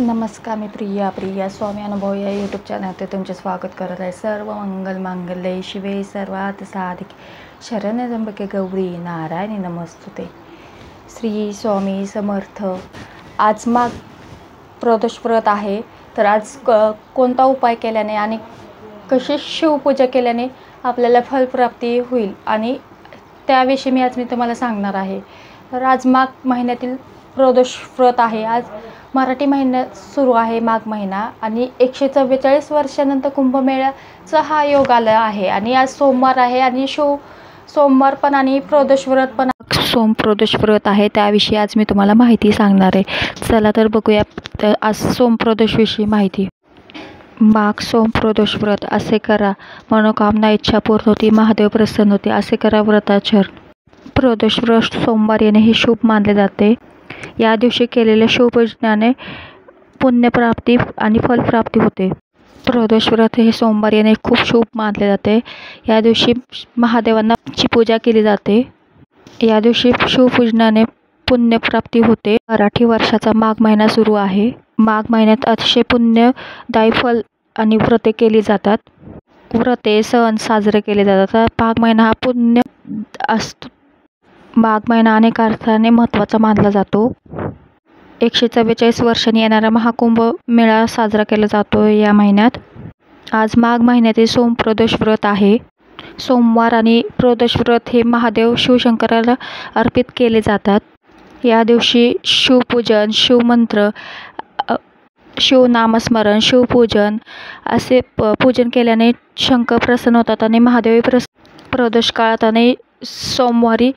नमस्कार, मी प्रिया स्वामी अनुभव या यूट्यूब चॅनलवर तुमचे स्वागत करत आहे। सर्व मंगल मांगल्ये शिवे सर्वार्थ साधिके शरण्य त्र्यंबके गौरी नारायणी नमस्तुते। श्री स्वामी समर्थ। आज माघ प्रदोष व्रत आहे, तर आज कोणता उपाय केल्याने आणि कशी शिवपूजा केल्याने आपल्याला फलप्राप्ती होईल आणि त्याविषयी मी तुम्हाला सांगणार आहे। तर आज माघ महिन्यातील प्रदोष व्रत आहे। आज मराठी महिना सुरू आहे, माघ महिना, आणि 144 वर्षानंतर कुंभमेळ्याचा हा योग आला आहे आणि आज सोमवार आहे आणि सोमवार पण आणि प्रदोष व्रत पण सोम प्रदोष व्रत आहे। त्याविषयी आज मी तुम्हाला माहिती सांगणार आहे। चला तर बघूया आज सोम प्रदोष विषयी माहिती। माघ सोम प्रदोष व्रत असे करा, मनोकामना इच्छा पूर्ण होती, महादेव प्रसन्न होते, असे करा व्रताचरण। प्रदोष व्रत सोमवार येणे हे शुभ मानले जाते। या दिवशी केलेल्या शिवपूजनाने पुण्यप्राप्ती आणि फलप्राप्ती होते। प्रदोष व्रत हे सोमवार येणे खूप शुभ मानले जाते। या दिवशी महादेवांची पूजा केली जाते। या दिवशी शिवपूजनाने पुण्यप्राप्ती होते। मराठी वर्षाचा माघ महिना सुरू आहे। माघ महिन्यात अतिशय पुण्यदायी फल आणि व्रते केली जातात। व्रते सण साजरे केले जातात। माघ महिना हा पुण्य असतो। माघ महिना अनेक अर्थाने महत्त्वाचा मानला जातो। 144 वर्षांनी येणारा महाकुंभ मेळा साजरा केला जातो या महिन्यात। आज माघ महिन्यातील सोम प्रदोष व्रत आहे। सोमवार आणि प्रदोष व्रत हे महादेव शिवशंकराला अर्पित केले जातात। या दिवशी शिवपूजन, शिवमंत्र, शिवनामस्मरण, शिवपूजन असे पूजन केल्याने शंकर प्रसन्न होतात आणि महादेव प्रदोष काळात आणि सोमवारी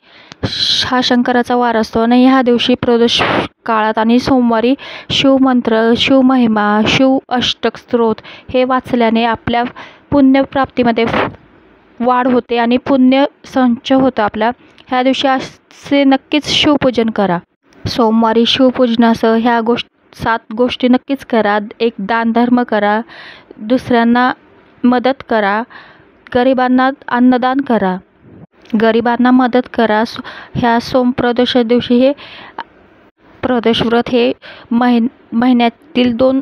हा शंकराचा वार असतो आणि ह्या दिवशी प्रदोष काळात आणि सोमवारी शिवमंत्र, शिवमहिमा, शिव अष्टक स्तोत्र हे वाचल्याने आपल्या पुण्यप्राप्तीमध्ये वाढ होते आणि पुण्य संचय होतं आपला। ह्या दिवशी असे नक्कीच शिवपूजन करा। सोमवारी शिवपूजनासह ह्या 7 गोष्टी नक्कीच करा। एक दानधर्म करा, दुसऱ्यांना मदत करा, गरिबांना अन्नदान करा, गरिबांना मदत करा। ह्या सोम प्रदोष दिवशी हे प्रदोष व्रत हे महिन्यातील 2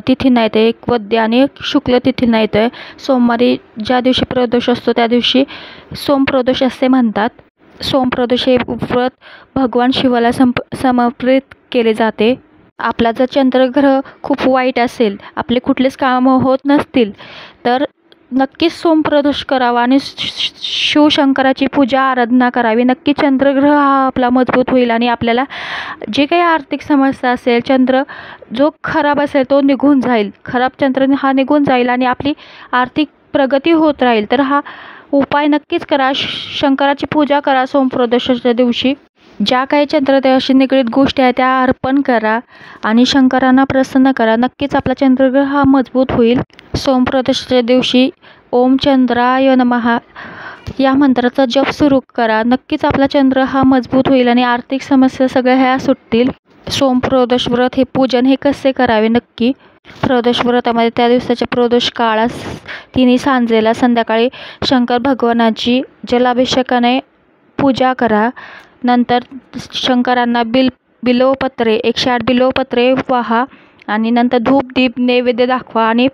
तिथींना येते, एक वद्य आणि एक शुक्ल तिथींना येतं। सोमवारी ज्या दिवशी प्रदोष असतो त्या दिवशी सोम प्रदोष असे म्हणतात। सोम प्रदोष हे व्रत भगवान शिवाला समर्पित केले जाते। आपला जर चंद्रग्रह खूप वाईट असेल, आपले कुठलेच कामं होत नसतील, तर नक्कीच सोम प्रदोष करावा आणि शिवशंकराची पूजा आराधना करावी। नक्की चंद्रग्रह हा आपला मजबूत होईल आणि आपल्याला जे काही आर्थिक समस्या असेल, चंद्र जो खराब असेल तो निघून जाईल, खराब चंद्र हा निघून जाईल आणि आपली आर्थिक प्रगती होत राहील। तर हा उपाय नक्कीच करा। शंकराची पूजा करा सोम प्रदोषाच्या दिवशी। ज्या काही चंद्रदेवाशी निगडीत गोष्टी आहेत त्या अर्पण करा आणि शंकरांना प्रसन्न करा। नक्कीच आपला चंद्रग्रह हा मजबूत होईल। सोम प्रदोषाच्या दिवशी ओम चंद्राय नमः या मंत्राचा जप सुरू करा। नक्कीच आपला चंद्र हा मजबूत होईल आणि आर्थिक समस्या सगळ्या ह्या सुटतील। सोम प्रदोष व्रत हे पूजन हे कसे करावे नक्की। प्रदोष व्रतामध्ये त्या दिवसाच्या प्रदोष काळात तिन्ही सांजेला संध्याकाळी शंकर भगवानाची जलाभिषेकाने पूजा करा। नंतर शंकरांना बिल्वपत्रे 108 बिल्वपत्रे वाहा आणि नंतर धूप दीप नैवेद्य दाखवा आणि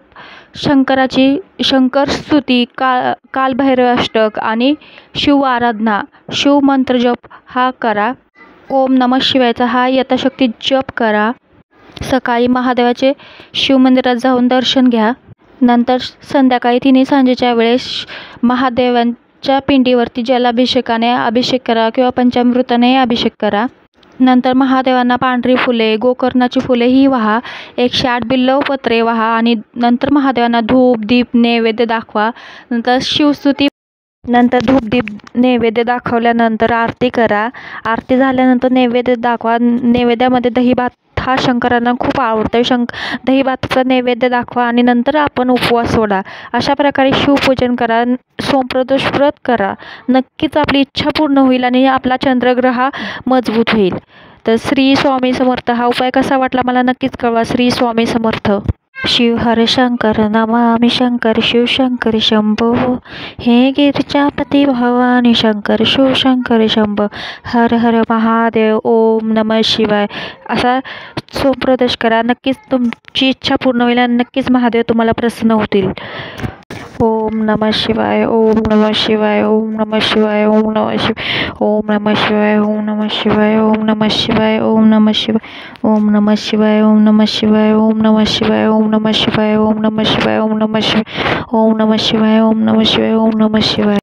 शंकर स्तुती, कालभैरव अष्टक आणि शिव आराधना, शिव मंत्र जप हा करा। ओम नमः शिवायचा हा यथाशक्ती जप करा। सकाळी महादेवाचे शिवमंदिरात जाऊन दर्शन घ्या। नंतर संध्याकाळी तिन्ही सांजेच्या वेळेस महादेवांच्या पिंडीवरती जलाभिषेकाने अभिषेक करा किंवा पंचामृताने अभिषेक करा। नंतर महादेवांना पांढरी फुले, गोकर्णाची फुले ही वाहा, 108 बिल्वपत्रे वाहा आणि नंतर महादेवांना धूप दीप नैवेद्य दाखवा। नंतर शिवस्तुती, नंतर धूप दीप नैवेद्य दाखवल्यानंतर आरती करा। आरती झाल्यानंतर नैवेद्य दाखवा। नैवेद्यामध्ये दहीभात हा शंकरांना खूप आवडतो। दहीभाताचा नैवेद्य दाखवा आणि नंतर आपण उपवास सोडा। अशा प्रकारे शिवपूजन करा, सोमप्रदोष व्रत करा। नक्कीच आपली इच्छा पूर्ण होईल आणि आपला चंद्रग्रह हा मजबूत होईल। तर श्री स्वामी समर्थ। हा उपाय कसा वाटला मला नक्कीच कळवा। श्री स्वामी समर्थ। शिव हर शंकर नमामि शंकर शिव शंकर शंभो, हे गिरिजापती भवानी शंकर शिव शंकर शंभो, हर हर महादेव, ओम नमः शिवाय असा सोमप्रदोष करा. नक्कीच तुमची इच्छा पूर्ण होईल आणि नक्कीच महादेव तुम्हाला प्रसन्न होतील. ओम नमः शिवाय, ओम नमः शिवाय, ओम नमः शिवाय, ओम नमः शिवाय, ओम नमः शिवाय, ओम नमः शिवाय, ओम नमः शिवाय, ओम नमः शिवाय, ओम नमः शिवाय, ओम नमः शिवाय, ओम नमः शिवाय, ओम नमः शिवाय, ओम नमः शिवाय, ओम नमः शिवाय, ओम नमः शिवाय, ओम नमः शिवाय, ओम नमः शिवाय.